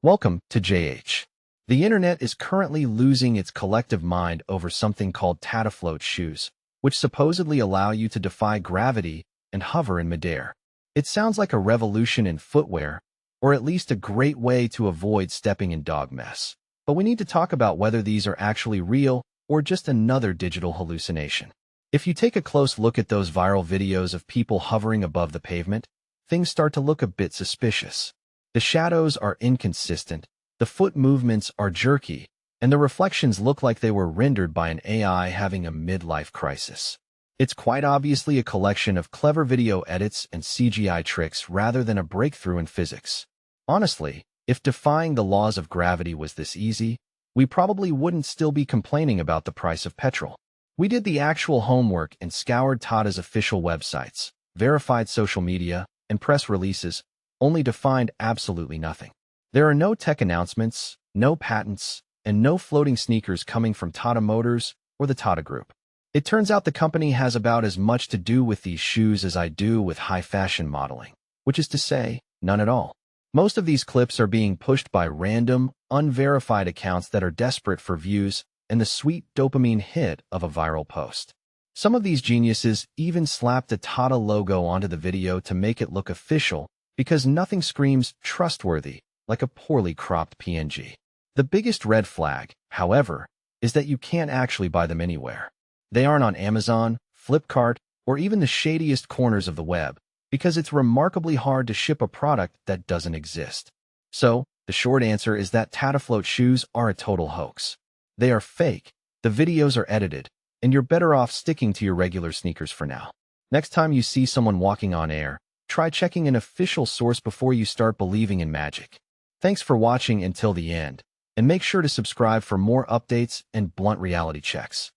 Welcome to JH. The internet is currently losing its collective mind over something called Tata float shoes, which supposedly allow you to defy gravity and hover in midair. It sounds like a revolution in footwear, or at least a great way to avoid stepping in dog mess. But we need to talk about whether these are actually real or just another digital hallucination. If you take a close look at those viral videos of people hovering above the pavement, things start to look a bit suspicious. The shadows are inconsistent, the foot movements are jerky, and the reflections look like they were rendered by an AI having a midlife crisis. It's quite obviously a collection of clever video edits and CGI tricks rather than a breakthrough in physics. Honestly, if defying the laws of gravity was this easy, we probably wouldn't still be complaining about the price of petrol. We did the actual homework and scoured Tata's official websites, verified social media, and press releases, only to find absolutely nothing. There are no tech announcements, no patents, and no floating sneakers coming from Tata Motors or the Tata Group. It turns out the company has about as much to do with these shoes as I do with high-fashion modeling, which is to say, none at all. Most of these clips are being pushed by random, unverified accounts that are desperate for views and the sweet dopamine hit of a viral post. Some of these geniuses even slapped a Tata logo onto the video to make it look official, because nothing screams trustworthy like a poorly cropped PNG. The biggest red flag, however, is that you can't actually buy them anywhere. They aren't on Amazon, Flipkart, or even the shadiest corners of the web, because it's remarkably hard to ship a product that doesn't exist. So, the short answer is that Tata float shoes are a total hoax. They are fake, the videos are edited, and you're better off sticking to your regular sneakers for now. Next time you see someone walking on air, try checking an official source before you start believing in magic. Thanks for watching until the end, and make sure to subscribe for more updates and blunt reality checks.